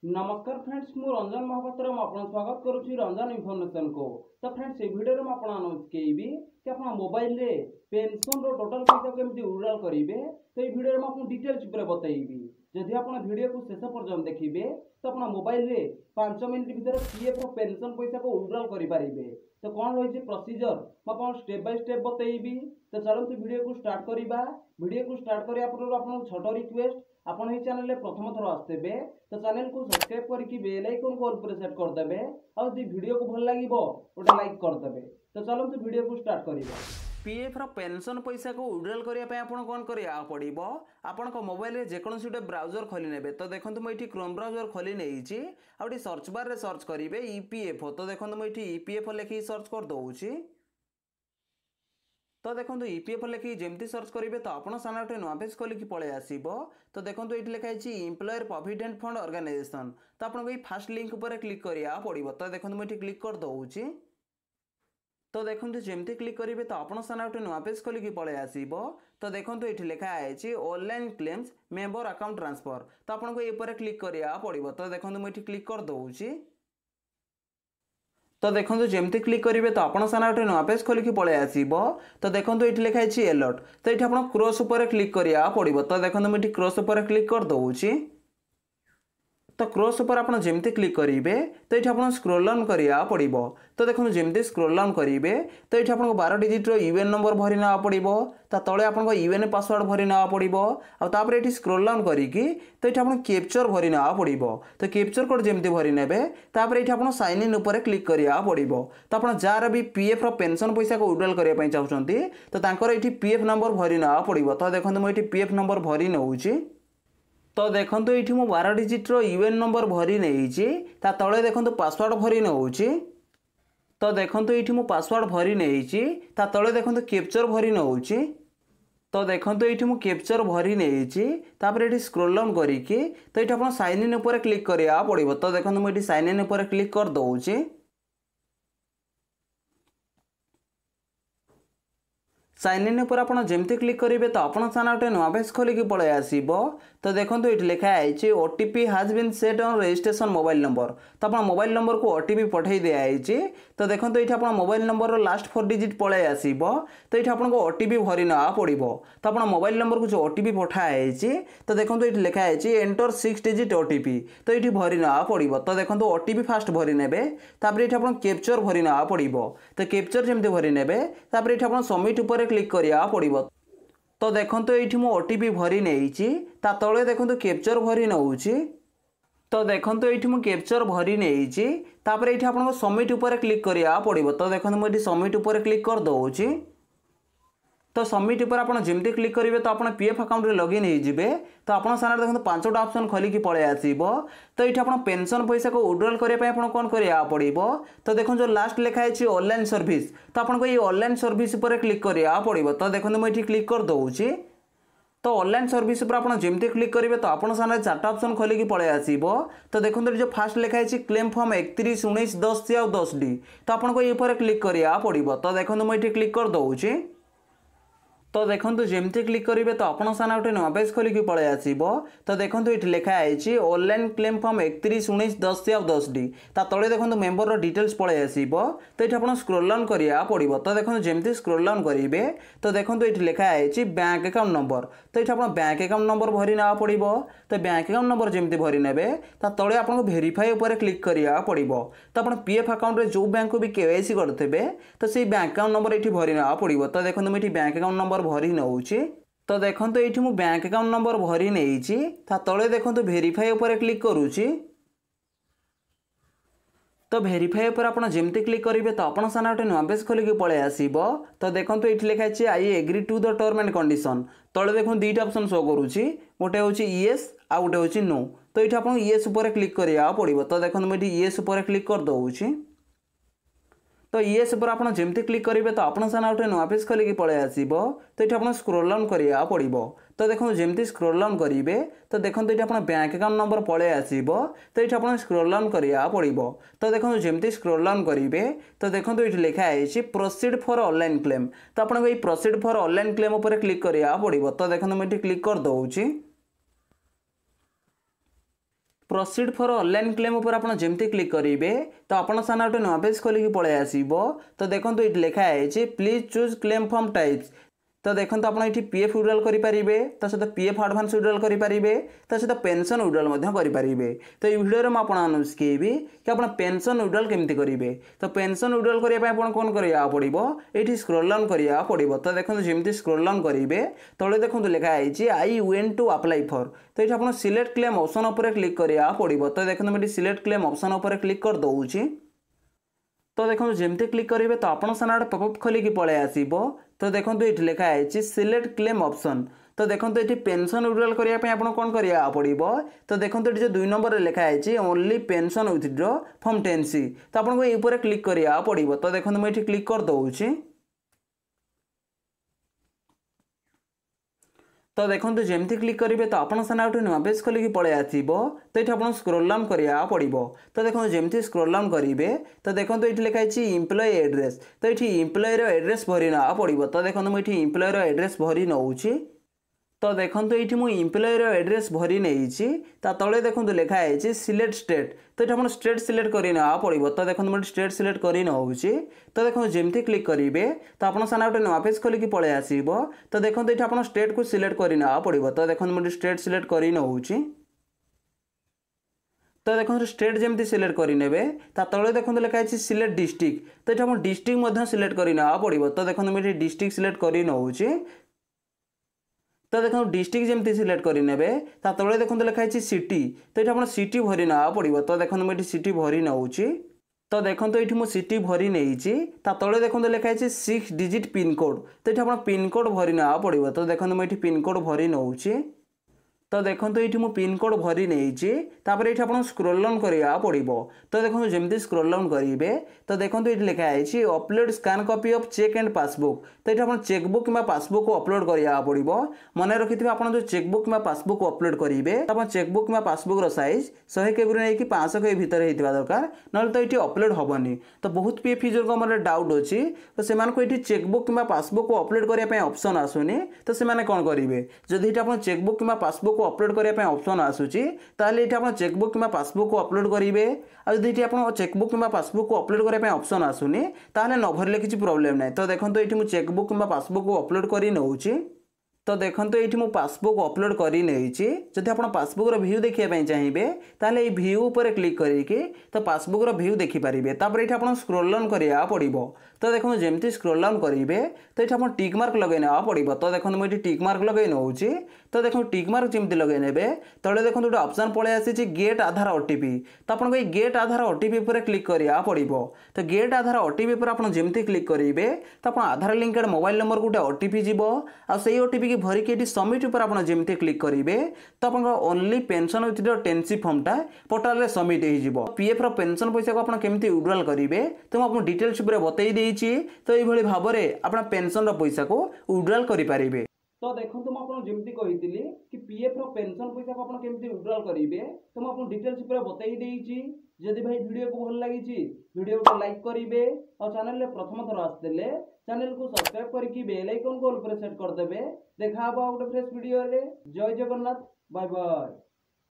नमस्कार फ्रेंड्स मु रंजन महापात्र आपन स्वागत करुच्ची रंजन इनफॉरमेशन को। तो फ्रेंड्स ये वीडियो में आपन अनुकेबी कि आप मोबाइल रे पेंशन रो टोटल पैसा केमती विड्रॉल करेंगे। तो ये वीडियो में आपको डिटेल्स ऊपर बताइबी। जदि आप वीडियो को शेष पर्यंत देखिए तो आप मोबाइल रे 5 मिनिट भीतर पीएफ रो पेंशन पैसा को विड्रॉल करि पारिबे। तो कौन रही प्रोसीजर मैं स्टेप बाय स्टेप बताइबी। तो चलते वीडियो को स्टार्ट करवा। वीडियो को स्टार्ट करने पूर्व आपन छोट रिक्वेस्ट आपन ये चैनल रे प्रथम थर आसते तो चैनल को सब्सक्राइब करके बेल आइकन को ऑल पर सेट कर देबे और यदि वीडियो को भल लागिवो ओटा लाइक कर देबे। तो चलते वीडियो को स्टार्ट करिबा। पीएफ रो पेंशन पैसा को विड्रॉल करिया पय आपन कोन करिया पड़िबो। आपन को मोबाइल रे जे कोनसी उटे ब्राउजर खोली नेबे। तो देखंतु म इठी क्रोम ब्राउजर खोली नेइची आ उठी सर्च बार रे सर्च करिवे ईपीएफओ। तो देखंतु म इठी ईपीएफओ लेखि सर्च कर दउची। तो देखो ईपीएफओ लिखी जमती सर्च करेंगे तो आप सामने गोटे नुआ पेज खोलिकी पलि आसो। तो देखो ये लिखाई एम्प्लॉयर प्रोविडेंट फंड ऑर्गेनाइजेशन। तो आपको ये फास्ट लिंक उपर क्लिक करा पड़ो। तो देखो मुझे क्लिक कर दूची। तो देखो जमती क्लिक करेंगे तो आप सामने गोटे नुआ पेज खोलिकी पलि आसो। तो देखो ये लिखाई online claims member account transfer. तो आपको ये क्लिक करा पड़ो। तो देखो मुझे क्लिक कर दूची। तो देखो जमती क्लिक करेंगे तो आप सामने गोटे नुआ पेज खोलिकी पलि आसो। तो देखो ये लिखाई अलर्ट। तो ये आप क्रॉस उपर क्लिक करा पड़ो। तो देखो मुझे क्रॉस उपर क्लिक कर दूची। तो क्रॉस उपर आप जमती क्लिक करेंगे तो ये आप स्क्रोल डाउन करा पड़ो। तो देखो जमती स्क्रोल डाउन करेंगे तो ये आपको 12 डिजिट यूएन नंबर भरी ना पड़ो। ता तले आपको यूएन पासवर्ड भरी ना पड़ो। आपर ये स्क्रोल डाउन करिकी तो ये आपको कैप्चर भरी ना पड़ो। तो कैप्चर कोड जमती भरी ने तापर ये आप साइन इन उपर क्लिक करा पड़ो। तो आप जार भी पीएफ रो पेंशन पैसा को विड्रॉल करने चाहते तो ये पीएफ नंबर भरी ना पड़ो। तो देखो मुझे पीएफ नंबर भरी नौची। तो देखो ये 12 डिजिट यूएन नंबर भरी नहीं तले देखो पासवर्ड भरी नौची। तो देखो ये मु पासवर्ड भरी नहीं तले देखो कैप्चर भरी नौची। तो देखो ये मु कैप्चर भरी नहीं ये स्क्रोल डाउन करिकी तो ये आप साइन इन उपर क्लिक करा पड़ो। तो देखो मुझे साइन इन उपर क्लिक कर दूची। साइन इन पर आप जमती क्लिक करेंगे तो आप सामने गोटे नुआ पेज खोलिकी पलि आसो। तो देखो ये लिखाई OTP has been sent on registration mobile number. तो आप मोबाइल नंबर को ओटीपी पठे दिखाई। तो देखो ये आप मोबाइल नंबर लास्ट 4 डिजिट पलि आसो। तो ये आपको ओटीपी भरी ना पड़ो। तो आप मोबाइल नंबर को जो ओटीपी पठाई तो देखो ये लिखाई एंटर 6 डिजिट ओटीपी। तो ये भरी ना पड़ो। तो देखो ओटीपी फास्ट भरी ने ये आप कैप्चर भरी ना पड़ो। तो कैप्चर जमती भरी ने ये आप सबमिट उपर क्लिक करा पड़ो। तो देखो ये मो ओटीपी भरी नहीं तले देखो कैप्चर भरी नौची। तो देखो ये मु कैप्चर भरी नहीं तापर ये आपको सबमिट उपर क्लिक करा पड़ो। तो देखो मुझे सबमिट उपर क्लिक कर दूची। तो सबमिट उपर आप जमती क्लिक करेंगे तो आप पीएफ अकाउंट रे लॉगिन होइजिबे। तो आप सामने देखो 5टा ऑप्शन खोलिकी पलि आसो। तो ये आप पेंशन पैसा को विड्रॉल करने आप कौन करा पड़ो। तो देखो जो लास्ट लिखाई ऑनलाइन सर्विस। तो आपको ये ऑनलाइन सर्विस उपर क्लिक करा पड़ो। तो देखो मुझे क्लिक कर दूची। तो ऑनलाइन सर्विस पर आप जमती क्लिक करेंगे तो आप सामने 4टा ऑप्शन खोलिकी पलि आसो। तो देखो जो फास्ट लिखाई क्लेम फॉर्म 31 19 10 सी आ 10 डी। तो आपको ये क्लिक करा पड़ो। तो देखो मुझे क्लिक कर दूची। तो देखो जमती क्लिक करेंगे तो आप सामने गोटे नुआ पेज खोलिकी पलि आसो। तो देखो ये लिखाई ऑनलाइन क्लेम फॉर्म 31 19 10 सी आ 10 डी। तले देखो मेंबर डिटेल्स पलि आसो। तो ये आप स्क्रोल डाउन करा पड़ो। तो देखो जमती स्क्रोल डाउन करेंगे तो देखो ये लिखाई बैंक अकाउंट नंबर। तो ये आप बैंक अकाउंट नंबर भरी ना पड़ो। तो बैंक अकाउंट नंबर जमती भरी ने तले आपको वेरीफाई उपर क्लिक करा पड़ो। तो आप पीएफ अकाउंट रे जो बैंक को भी केवाईसी करते तो से बैंक अकाउंट नंबर ये भरी ना पड़ो। तो देखो मुझे बैंक अकाउंट नंबर भरी नौची। तो देखो ये मु बैंक अकाउंट नंबर भरी नहीं तले देखो वेरीफाई उपर क्लिक करुची। तो वेरीफाई पर आप जमती क्लिक करेंगे तो आप सामने गोटे नुआ पेज खोलिकी पलि आसो। तो देखो ये लिखाई I agree to the term and condition. तले देखो 2टा ऑप्शन शो करुची गोटे हूँ येस आ गोटे हूँ नो। तो ये आपको येस उपर क्लिक करा पड़ो। तो देखो मुझे येस उपर क्लिक कर दूची। तो येस पर आप जमती क्लिक करेंगे तो आप सामने गोटे नुआ पेज खोलिकी पलि आसो। तो ये आप स्क्रोल डाउन करा पड़ो। तो देखो जमती स्क्रोल डाउन करेंगे तो देखो ये आप बैंक अकाउंट नंबर पलि आसो। तो ये आप स्क्रोल डाउन करा पड़ो। तो देखो जमती स्क्रोल डाउन करेंगे तो देखो ये लिखाई प्रोसीड फॉर ऑनलाइन क्लेम। तो आपको ये प्रोसीड फॉर ऑनलाइन क्लेम उपर क्लिक करा पड़ो। तो देखो मुझे क्लिक कर दूची। प्रोसीड फॉर ऑनलाइन क्लेम ऊपर आप जमती क्लिक करेंगे तो आप सामने गोटे नुआ पेज खोलिक पलि आसो। तो देखो ये लिखा है please choose claim form types. तो देखो आप पीएफ विड्रॉल करेंगे तो सहित पीएफ एडवांस विड्रॉल करेंगे तो सहित पेंशन विड्रॉल करेंगे। तो ये वीडियो में आपको शिखेबी कि आप पेंशन विड्रॉल केमती करेंगे। तो पेंशन विड्रॉल करने आप कौन करा पड़ो ये स्क्रॉल डाउन करा पड़ो। तो देखो जमी स्क्रॉल डाउन करेंगे तले देखो लिखाई I want to apply for. तो ये आप सिलेक्ट क्लेम ऑप्शन पर क्लिक करा पड़ो। तो देखो मुझे सिलेक्ट क्लेम ऑप्शन पर क्लिक कर दूँ। तो देखो जमती क्लिक करेंगे तो आप सामने गोटे पॉपअप खोलिक पलि आसो। तो देखो ये लिखा है सिलेक्ट क्लेम ऑप्शन। तो देखो ये पेंशन विड्रॉल करने आप कौन करा पड़ो। तो देखो ये 2 नंबर लिखा है only pension withdraw from 10C। तो आपको ये क्लिक करा पड़ो। तो देखो मुझे क्लिक कर दूँ। तो देखो जमती क्लिक करेंगे तो आप सामने गोटे नुआ पेज खोलिक पलि आसो। तो ये आप स्क्रॉल डाउन करा पड़ो। तो देखो जमती स्क्रॉल डाउन करेंगे तो देखो ये लिखाई एम्प्लॉय एड्रेस। तो ये एम्प्लॉयर एड्रेस भरी ना पड़ो। तो देखो मुझे एम्प्लॉयर एड्रेस भरी नौ। तो देखो ये मुझे एम्प्लॉयर एड्रेस भरी नहीं तले देखो लिखा है सिलेक्ट स्टेट। तो ये आप स्टेट सिलेक्ट करना पड़ो। तो देखो मुझे स्टेट सिलेक्ट कर नौ। तो देखो जमती क्लिक करेंगे तो आप सामने गोटे नुआ पेज खोलिक पलि आसो। तो देखो ये आप स्टेट को सिलेक्ट करना पड़ो। तो देखो मुझे स्टेट सिलेक्ट कर नौ। तो देखो स्टेट जमी सिलेक्ट करेंगे तले देखो लिखा है सिलेक्ट डिस्ट्रिक्ट। तो ये आप डिस्ट्रिक्ट सिलेक्ट करना पड़ो। तो देखो मुझे डिस्ट्रिक्ट सिलेक्ट कर नौ। तो देखो डिस्ट्रिक्ट जमी सिलेक्ट करेंगे तले देखो लिखा है सिटी। तो ये आप सिटी भरी ना पड़ो। तो देखो मुझे सिटी भरी नौ। तो देखो ये मुझे सिटी भरी नहीं तले देखो लिखा है 6 डिजिट पिनकोड। तो ये आप पिनकोड भरी ना पड़ो। तो देखो मुझे पिनकोड भरी नौ। तो देखो ये मुझे पिनकोड भरी नहीं ये आप स्क्रॉल डाउन करा पड़ो। तो देखो जमी स्क्रॉल डाउन करेंगे तो देखो ये लिखा है upload scan copy of cheque and passbook. तो ये आप चेकबुक कि पासबुक को अपलोड करा पड़ो। मन रखिए आप जो चेकबुक कि पासबुक को अपलोड करेंगे तो आप चेकबुक कि पासबुक साइज 100 KB नहीं 500 KB भितर होता दरकार ना तो ये अपलोड हेनी। तो बहुत पीएफ यूजर को मतलब डाउट अच्छी तो से चेकबुक कि पासबुक को अपलोड करने ऑप्शन आसुनी। तो से कौन करेंगे जदि आप चेकबुक कि पासबुक को अपलोड करने ऑप्शन आसूची ताले ये आप चेकबुक कि पासबुक को अपलोड करेंगे। आदि आप चेकबुक कि पासबुक को अपलोड करने ऑप्शन आसुनी ताले न भरले किसी प्रॉब्लम ना। तो देखो ये मुझे चेकबुक कि पासबुक को अपलोड कर नौ। तो देखो ये मुझे पासबुक अपलोड कर नहीं। जब आप पासबुक भ्यू देखा चाहिए ताले ये भ्यू पर क्लिक करके तो पासबुक भ्यू देखिपारे। ये आप स्क्रॉल डाउन करा पड़ो। तो देखो जमी स्क्रॉल डाउन करेंगे तो ये आप टिक मार्क लगेना पड़ो। तो देखो मुझे टिक मार्क लगे नौ। तो देखो टिक मार्क जमी लगे तले देखो गोटे ऑप्शन पलि आसी गेट आधार ओटीपी। तो आपको ये गेट आधार ओटीपी पर क्लिक करा पड़ो। तो गेट आधार ओटीपी पर आप जमी क्लिक करेंगे तो आप आधार लिंकेड मोबाइल नंबर गोटे ओटीपी जी आई ओटीपी भरिकी सबमिट पर आप जमी क्लिक करेंगे तो आप ओनली पेंशन विथड्रॉ 10C फॉर्मटा पोर्टाल में सबमिट हो पीएफ पेंशन पैसा को आप केमती विड्रॉल करेंगे तो मुझे डिटेल्स बतई देती। तो ये भाव में आप पेंशन पैसा को विड्रॉल करेंगे। तो देखो मुझे जमी कही कि पीएफ पेंशन पैसा को आप केमती विड्रॉल करेंगे तो मुझे डिटेल्स बतई देती। जदि भाई वीडियो को भल लगी वीडियो को लाइक करेंगे और चैनल में प्रथम थर आसते चैनल को सब्सक्राइब करके बेल आइकन को ऑल पर सेट करदे। देखा गोटे फ्रेश वीडियो रे। जय जगन्नाथ। Bye bye.